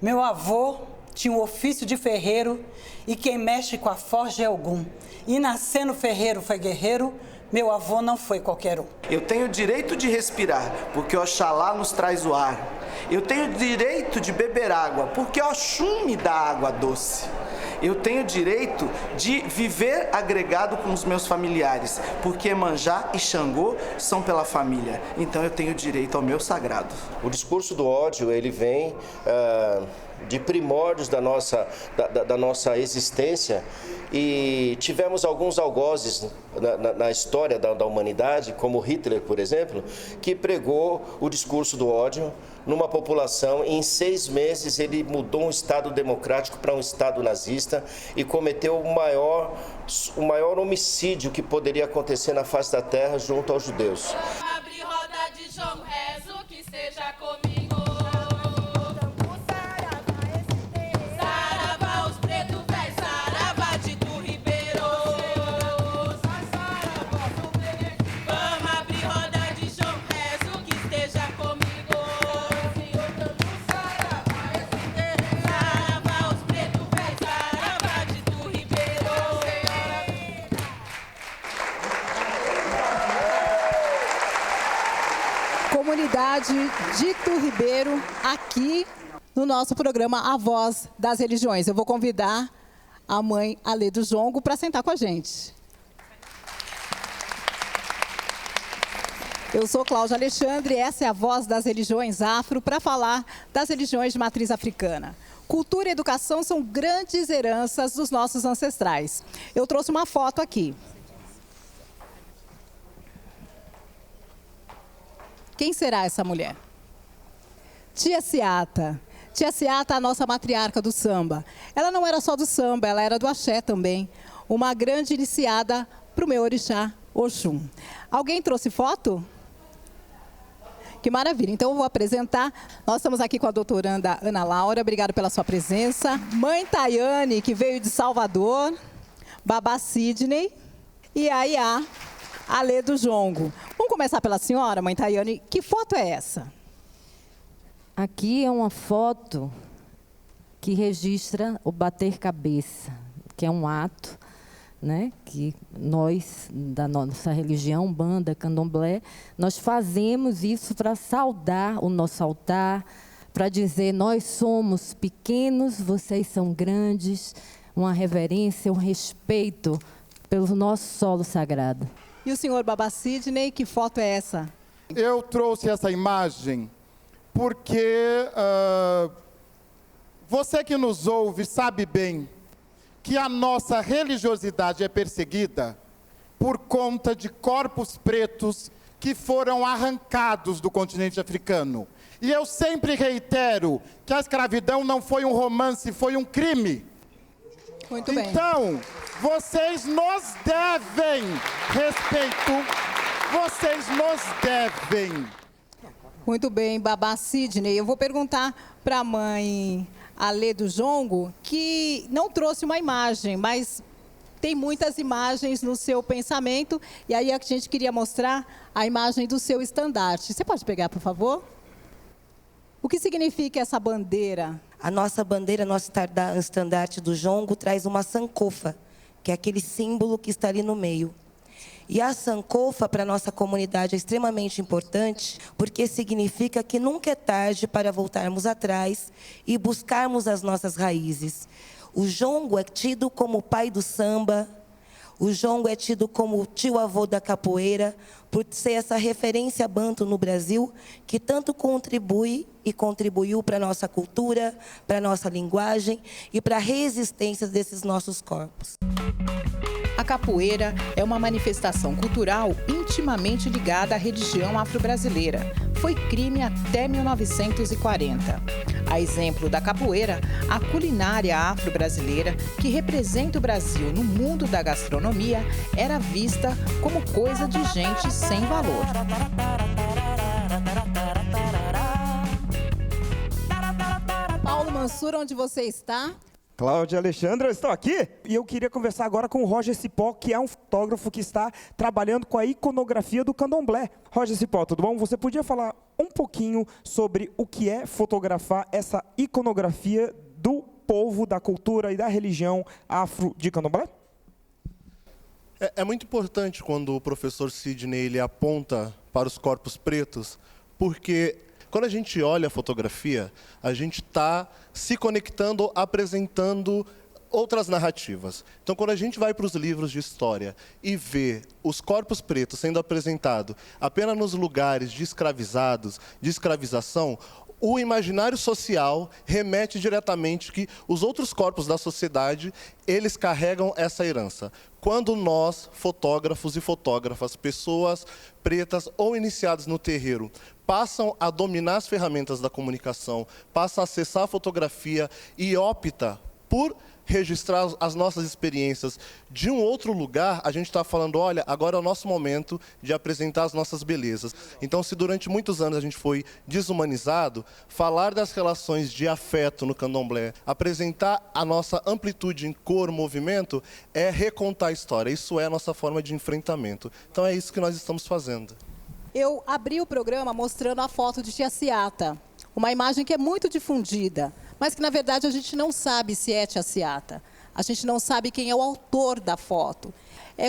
Meu avô tinha um ofício de ferreiro e quem mexe com a forja é Ogum. E nascendo ferreiro foi guerreiro, meu avô não foi qualquer um. Eu tenho o direito de respirar, porque Oxalá nos traz o ar. Eu tenho o direito de beber água, porque Oxum me dá água doce. Eu tenho o direito de viver agregado com os meus familiares, porque Emanjá e Xangô são pela família. Então eu tenho direito ao meu sagrado. O discurso do ódio, ele vem de primórdios da nossa existência, e tivemos alguns algozes na história da humanidade, como Hitler, por exemplo, que pregou o discurso do ódio numa população. Em 6 meses ele mudou um Estado democrático para um Estado nazista e cometeu o maior homicídio que poderia acontecer na face da terra junto aos judeus. Abre roda de João, rezo que seja comigo. Comunidade de Itu Ribeiro, aqui no nosso programa A Voz das Religiões. Eu vou convidar a mãe Alê do Jongo para sentar com a gente. Eu sou Cláudia Alexandre e essa é a Voz das Religiões Afro para falar das religiões de matriz africana. Cultura e educação são grandes heranças dos nossos ancestrais. Eu trouxe uma foto aqui. Quem será essa mulher? Tia Ciata. Tia Ciata, a nossa matriarca do samba. Ela não era só do samba, ela era do axé também. Uma grande iniciada para o meu orixá, Oxum. Alguém trouxe foto? Que maravilha. Então eu vou apresentar. Nós estamos aqui com a doutoranda Ana Laura. Obrigada pela sua presença. Mãe Tayane, que veio de Salvador. Babá Sidney. E a Iá, Alê do Jongo. Vamos começar pela senhora, mãe Tayane. Que foto é essa? Aqui é uma foto que registra o bater cabeça, que é um ato, né, que nós, da nossa religião, Umbanda, Candomblé, nós fazemos isso para saudar o nosso altar, para dizer, nós somos pequenos, vocês são grandes, uma reverência, um respeito pelo nosso solo sagrado. E o senhor Babá Sidney, que foto é essa? Eu trouxe essa imagem porque você que nos ouve sabe bem que a nossa religiosidade é perseguida por conta de corpos pretos que foram arrancados do continente africano. E eu sempre reitero que a escravidão não foi um romance, foi um crime. Muito bem. Então, vocês nos devem respeito, vocês nos devem. Muito bem, Babá Sidney. Eu vou perguntar para a mãe Alê do Jongo, que não trouxe uma imagem, mas tem muitas imagens no seu pensamento, e aí a gente queria mostrar a imagem do seu estandarte. Você pode pegar, por favor? O que significa essa bandeira? A nossa bandeira, nosso estandarte do Jongo, traz uma sankofa, que é aquele símbolo que está ali no meio. E a sankofa, para a nossa comunidade, é extremamente importante, porque significa que nunca é tarde para voltarmos atrás e buscarmos as nossas raízes. O jongo é tido como o pai do samba, o jongo é tido como o tio-avô da capoeira, por ser essa referência banto no Brasil, que tanto contribui e contribuiu para a nossa cultura, para a nossa linguagem e para a resistência desses nossos corpos. A capoeira é uma manifestação cultural intimamente ligada à religião afro-brasileira. Foi crime até 1940. A exemplo da capoeira, a culinária afro-brasileira, que representa o Brasil no mundo da gastronomia, era vista como coisa de gente sem valor. Paulo Mansur, onde você está? Cláudia e Alexandra estão aqui e eu queria conversar agora com o Roger Cipó, que é um fotógrafo que está trabalhando com a iconografia do candomblé. Roger Cipó, tudo bom? Você podia falar um pouquinho sobre o que é fotografar essa iconografia do povo, da cultura e da religião afro de candomblé? É muito importante quando o professor Sidney ele aponta para os corpos pretos, porque quando a gente olha a fotografia, a gente está se conectando, apresentando outras narrativas. Então, quando a gente vai para os livros de história e vê os corpos pretos sendo apresentados apenas nos lugares de escravizados, de escravização, o imaginário social remete diretamente que os outros corpos da sociedade, eles carregam essa herança. Quando nós, fotógrafos e fotógrafas, pessoas pretas ou iniciados no terreiro, passam a dominar as ferramentas da comunicação, passam a acessar a fotografia e opta por registrar as nossas experiências de um outro lugar, a gente está falando, olha, agora é o nosso momento de apresentar as nossas belezas. Então, se durante muitos anos a gente foi desumanizado, falar das relações de afeto no candomblé, apresentar a nossa amplitude em cor, movimento, é recontar a história. Isso é a nossa forma de enfrentamento. Então, é isso que nós estamos fazendo. Eu abri o programa mostrando a foto de Tia Ciata, uma imagem que é muito difundida, mas que, na verdade, a gente não sabe se é Tia Ciata. A gente não sabe quem é o autor da foto.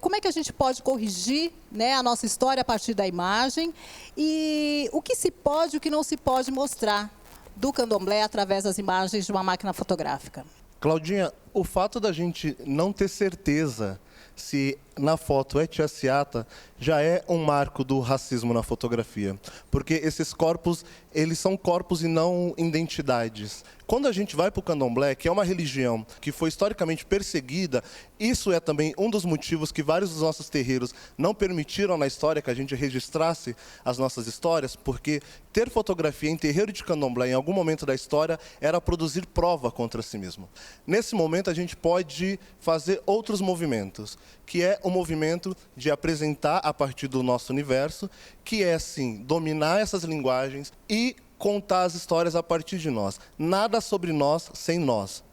Como é que a gente pode corrigir, né, a nossa história a partir da imagem e o que se pode e o que não se pode mostrar do candomblé através das imagens de uma máquina fotográfica? Claudinha, o fato da gente não ter certeza se na foto é Tia Ciata, já é um marco do racismo na fotografia. Porque esses corpos, eles são corpos e não identidades. Quando a gente vai para o candomblé, que é uma religião que foi historicamente perseguida, isso é também um dos motivos que vários dos nossos terreiros não permitiram na história que a gente registrasse as nossas histórias, porque ter fotografia em terreiro de candomblé, em algum momento da história, era produzir prova contra si mesmo. Nesse momento, a gente pode fazer outros movimentos, que é o movimento de apresentar a partir do nosso universo, que é, sim, dominar essas linguagens e contar as histórias a partir de nós. Nada sobre nós sem nós.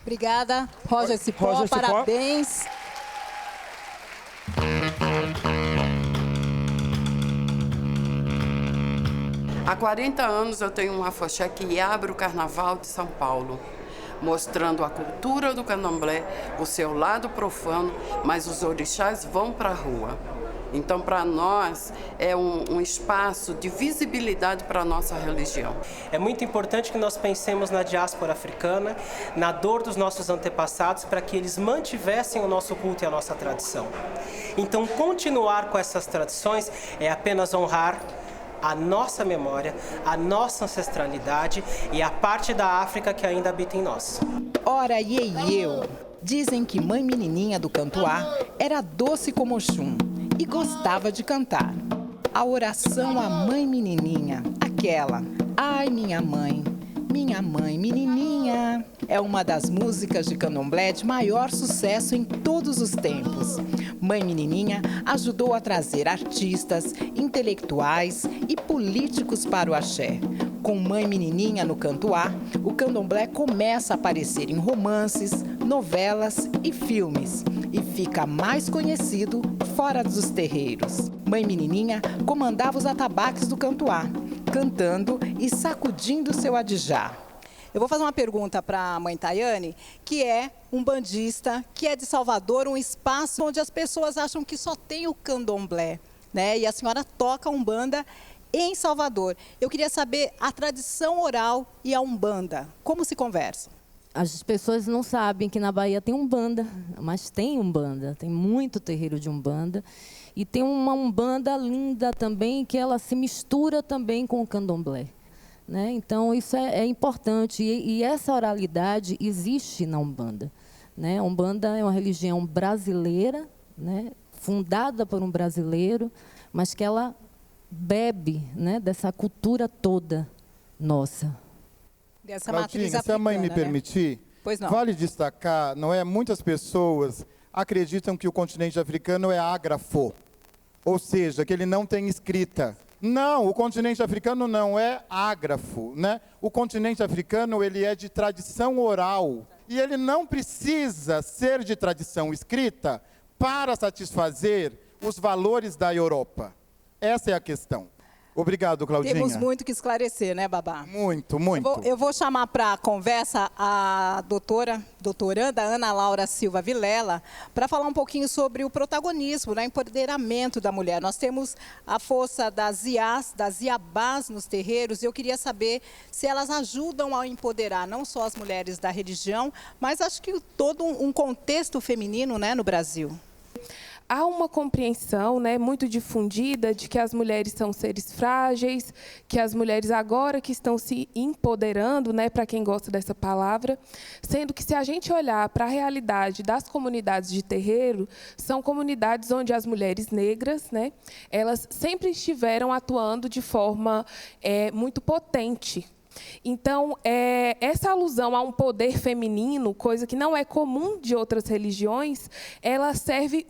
Obrigada, Roger Cipó, parabéns. Há 40 anos eu tenho um afoxé que abre o Carnaval de São Paulo, mostrando a cultura do candomblé, o seu lado profano, mas os orixás vão para a rua. Então, para nós, é um espaço de visibilidade para a nossa religião. É muito importante que nós pensemos na diáspora africana, na dor dos nossos antepassados, para que eles mantivessem o nosso culto e a nossa tradição. Então, continuar com essas tradições é apenas honrar a nossa memória, a nossa ancestralidade e a parte da África que ainda habita em nós. Ora, eu. Dizem que mãe menininha do Cantuá era doce como Oxum e gostava de cantar. A oração à mãe menininha, aquela, ai minha mãe menininha, é uma das músicas de candomblé de maior sucesso em todos os tempos. Mãe Menininha ajudou a trazer artistas, intelectuais e políticos para o axé. Com Mãe Menininha no Cantuá, o candomblé começa a aparecer em romances, novelas e filmes e fica mais conhecido fora dos terreiros. Mãe Menininha comandava os atabaques do Cantuá, cantando e sacudindo seu adijá. Eu vou fazer uma pergunta para a mãe Tayane, que é um bandista, que é de Salvador, um espaço onde as pessoas acham que só tem o candomblé, né? E a senhora toca umbanda em Salvador. Eu queria saber a tradição oral e a umbanda, como se conversa? As pessoas não sabem que na Bahia tem umbanda, mas tem umbanda, tem muito terreiro de umbanda. E tem uma umbanda linda também, que ela se mistura também com o candomblé. Né? Então, isso é importante. E essa oralidade existe na Umbanda. Né? A Umbanda é uma religião brasileira, né? Fundada por um brasileiro, mas que ela bebe, né, dessa cultura toda nossa. Dessa matriz africana, se a mãe me permitir, pois não. Vale destacar, não é? Muitas pessoas acreditam que o continente africano é ágrafo, ou seja, que ele não tem escrita. Não, o continente africano não é ágrafo, né? O continente africano, ele é de tradição oral. E ele não precisa ser de tradição escrita para satisfazer os valores da Europa. Essa é a questão. Obrigado, Claudinha. Temos muito que esclarecer, né, Babá? Muito, muito. Eu vou chamar para a conversa a doutoranda Ana Laura Silva Vilela, para falar um pouquinho sobre o protagonismo, né, empoderamento da mulher. Nós temos a força das iabás nos terreiros, e eu queria saber se elas ajudam a empoderar não só as mulheres da religião, mas acho que todo um contexto feminino, né, no Brasil. Há uma compreensão, né, muito difundida de que as mulheres são seres frágeis, que as mulheres agora que estão se empoderando, né, para quem gosta dessa palavra, sendo que se a gente olhar para a realidade das comunidades de terreiro, são comunidades onde as mulheres negras, né, elas sempre estiveram atuando de forma muito potente. Então, essa alusão a um poder feminino, coisa que não é comum de outras religiões, ela serve,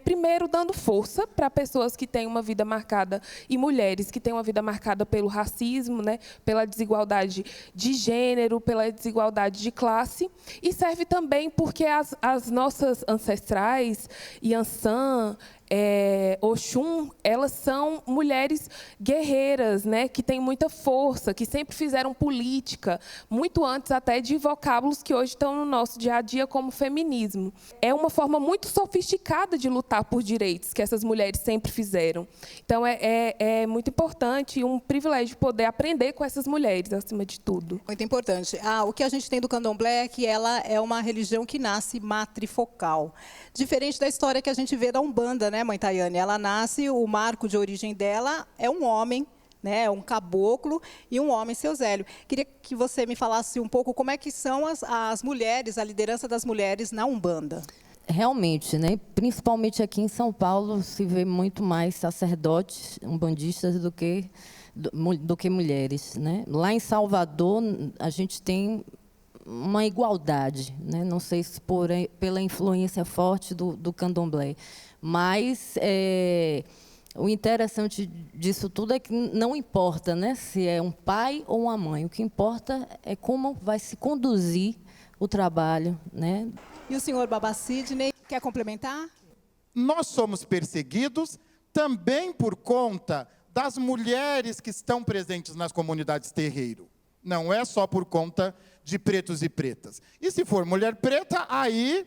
primeiro, dando força para pessoas que têm uma vida marcada, e mulheres que têm uma vida marcada pelo racismo, né, pela desigualdade de gênero, pela desigualdade de classe, e serve também porque as nossas ancestrais, Yansan, Oxum, elas são mulheres guerreiras, né, que têm muita força, que sempre fizeram política, muito antes até de vocábulos que hoje estão no nosso dia a dia, como feminismo. É uma forma muito sofisticada de lutar por direitos que essas mulheres sempre fizeram. Então, é muito importante e um privilégio poder aprender com essas mulheres, acima de tudo. Muito importante. O que a gente tem do candomblé é que ela é uma religião que nasce matrifocal. Diferente da história que a gente vê da Umbanda, né, mãe Tayane? Ela nasce, o marco de origem dela é um homem, né, um caboclo e um homem, seu Zélio. Queria que você me falasse um pouco como é que são as mulheres, a liderança das mulheres na Umbanda. Realmente, né, principalmente aqui em São Paulo, se vê muito mais sacerdotes umbandistas do que mulheres, né? Lá em Salvador, a gente tem uma igualdade, né? Não sei se pela influência forte do candomblé, mas o interessante disso tudo é que não importa, né, se é um pai ou uma mãe, o que importa é como vai se conduzir o trabalho, né? E o senhor Babá Sidney, quer complementar? Nós somos perseguidos também por conta das mulheres que estão presentes nas comunidades terreiro. Não é só por conta de pretos e pretas. E se for mulher preta, aí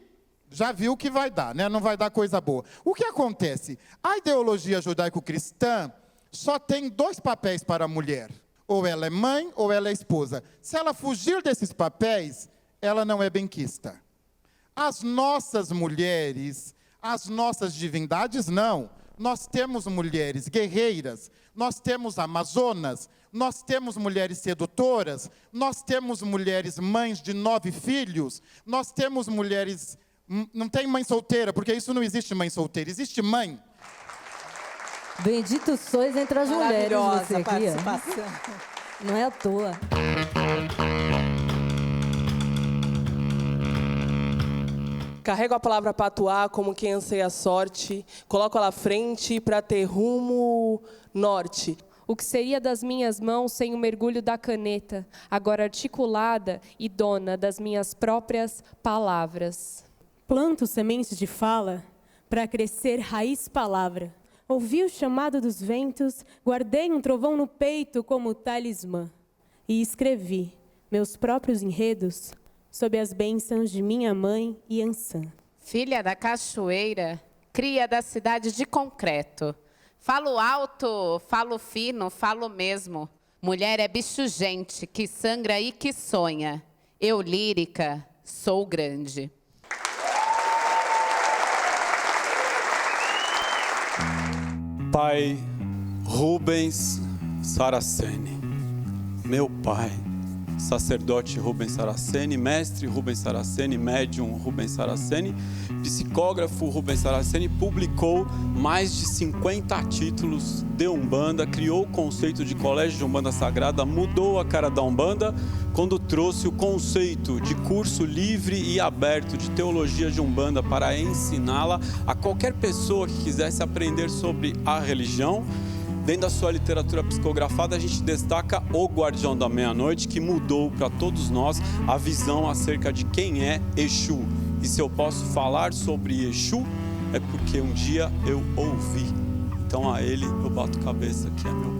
já viu o que vai dar, né? Não vai dar coisa boa. O que acontece? A ideologia judaico-cristã só tem 2 papéis para a mulher. Ou ela é mãe, ou ela é esposa. Se ela fugir desses papéis, ela não é benquista. As nossas mulheres, as nossas divindades, não. Nós temos mulheres guerreiras, nós temos amazonas, nós temos mulheres sedutoras, nós temos mulheres mães de 9 filhos, nós temos mulheres... Não tem mãe solteira, porque isso não existe mãe solteira, existe mãe. Bendito sois entre as mulheres, você aqui, participação. Não é à toa. Carrego a palavra patuá como quem anseia a sorte, coloco ela à frente para ter rumo norte. O que seria das minhas mãos sem o mergulho da caneta, agora articulada e dona das minhas próprias palavras. Planto sementes de fala para crescer raiz palavra. Ouvi o chamado dos ventos, guardei um trovão no peito como talismã. E escrevi meus próprios enredos sob as bênçãos de minha mãe Yansan. Filha da cachoeira, cria da cidade de concreto. Falo alto, falo fino, falo mesmo. Mulher é bicho gente, que sangra e que sonha. Eu, lírica, sou grande. Pai Rubens Saraceni, meu pai, sacerdote Rubens Saraceni, mestre Rubens Saraceni, médium Rubens Saraceni, psicógrafo Rubens Saraceni, publicou mais de 50 títulos de Umbanda, criou o conceito de colégio de Umbanda Sagrada, mudou a cara da Umbanda quando trouxe o conceito de curso livre e aberto de teologia de Umbanda para ensiná-la a qualquer pessoa que quisesse aprender sobre a religião. Dentro da sua literatura psicografada, a gente destaca O Guardião da Meia-Noite, que mudou para todos nós a visão acerca de quem é Exu. E se eu posso falar sobre Exu, é porque um dia eu ouvi. Então a ele eu bato cabeça, que é meu.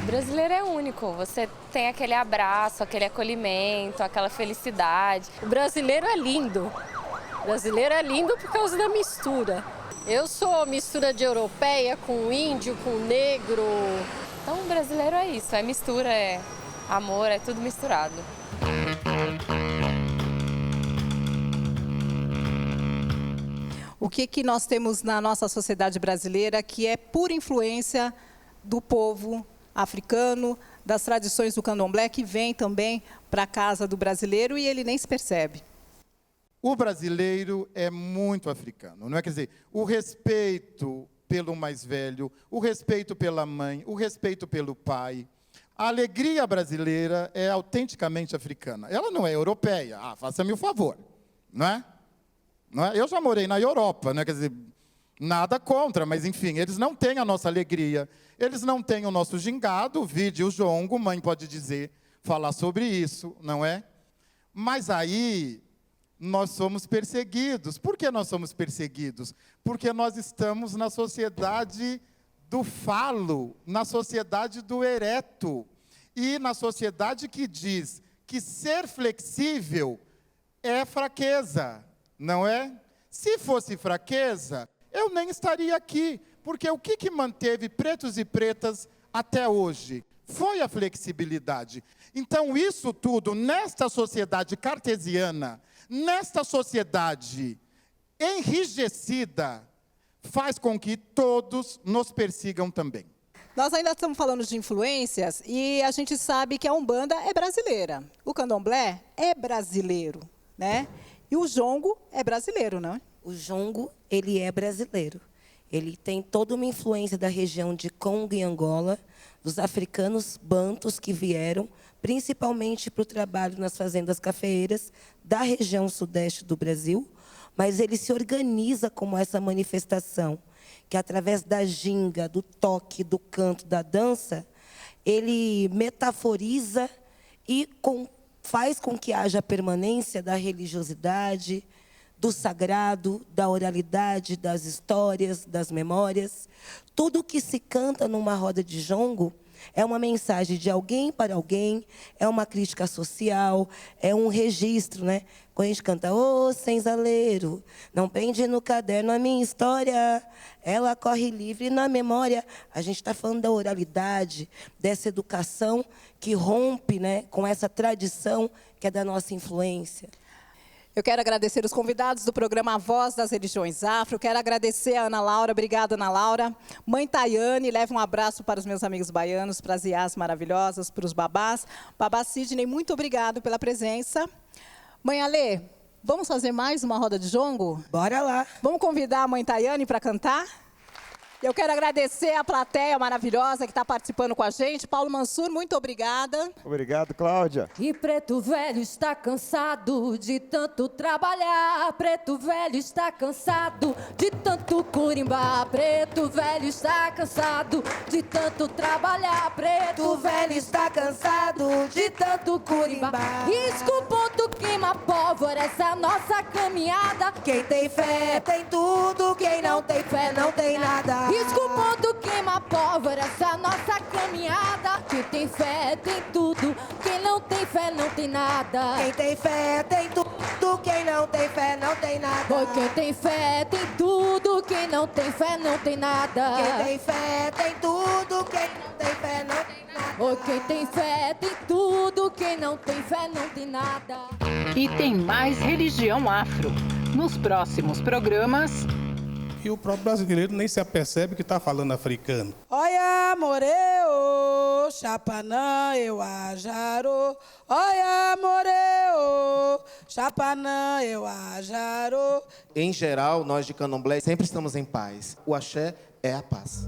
O brasileiro é único, você tem aquele abraço, aquele acolhimento, aquela felicidade. O brasileiro é lindo. O brasileiro é lindo por causa da mistura. Eu sou mistura de europeia com índio, com negro. Então o brasileiro é isso, é mistura, é amor, é tudo misturado. O que nós temos na nossa sociedade brasileira que é pura influência do povo africano, das tradições do candomblé, que vem também para a casa do brasileiro e ele nem se percebe. O brasileiro é muito africano, não é? Quer dizer, o respeito pelo mais velho, o respeito pela mãe, o respeito pelo pai. A alegria brasileira é autenticamente africana. Ela não é europeia. Faça-me o favor, não é? Não é? Eu já morei na Europa, né? Quer dizer, nada contra, mas enfim, eles não têm a nossa alegria, eles não têm o nosso gingado, vide o jongo, mãe pode dizer, falar sobre isso, não é? Mas aí nós somos perseguidos. Por que nós somos perseguidos? Porque nós estamos na sociedade do falo, na sociedade do ereto, e na sociedade que diz que ser flexível é fraqueza, não é? Se fosse fraqueza, eu nem estaria aqui, porque o que manteve pretos e pretas até hoje? Foi a flexibilidade. Então, isso tudo, nesta sociedade cartesiana, nesta sociedade enrijecida, faz com que todos nos persigam também. Nós ainda estamos falando de influências e a gente sabe que a Umbanda é brasileira. O candomblé é brasileiro, né? E o jongo é brasileiro, não é? O jongo, ele é brasileiro. Ele tem toda uma influência da região de Congo e Angola, dos africanos bantos que vieram, principalmente para o trabalho nas fazendas cafeeiras da região sudeste do Brasil, mas ele se organiza como essa manifestação, que através da ginga, do toque, do canto, da dança, ele metaforiza e faz com que haja a permanência da religiosidade, do sagrado, da oralidade, das histórias, das memórias. Tudo que se canta numa roda de jongo é uma mensagem de alguém para alguém, é uma crítica social, é um registro, né? Quando a gente canta, ô senzaleiro, não pende no caderno a minha história, ela corre livre na memória. A gente está falando da oralidade, dessa educação que rompe, né, com essa tradição que é da nossa influência. Eu quero agradecer os convidados do programa A Voz das Religiões Afro. Quero agradecer a Ana Laura. Obrigada, Ana Laura. Mãe Tayane, leva um abraço para os meus amigos baianos, para as iás maravilhosas, para os babás. Babá Sidney, muito obrigado pela presença. Mãe Alê, vamos fazer mais uma roda de jongo? Bora lá. Vamos convidar a Mãe Tayane para cantar? Eu quero agradecer a plateia maravilhosa que está participando com a gente. Paulo Mansur, muito obrigada. Obrigado, Cláudia. E preto velho está cansado de tanto trabalhar. Preto velho está cansado de tanto curimbar. Preto velho está cansado de tanto trabalhar. Preto velho está cansado de tanto curimbar. Risco o ponto, queima pólvora, essa é a nossa caminhada. Quem tem fé tem tudo, quem não tem fé não tem nada. Risco o ponto, queima pólvora, essa é a nossa caminhada. Quem tem fé tem tudo, quem não tem fé não tem nada. Quem tem fé tem tudo, quem não tem fé não tem nada. Pois quem tem fé tem tudo, quem não tem fé não tem nada. Quem tem fé tem tudo, quem não tem fé não tem nada. Pois quem tem fé tem tudo, quem não tem fé não tem nada. E tem mais religião afro. Nos próximos programas... E o próprio brasileiro nem se apercebe que está falando africano. Olha, moreo, chapanã, eu ajaro. Olha, moreo, chapanã, eu ajaro. Em geral, nós de Candomblé sempre estamos em paz. O axé é a paz.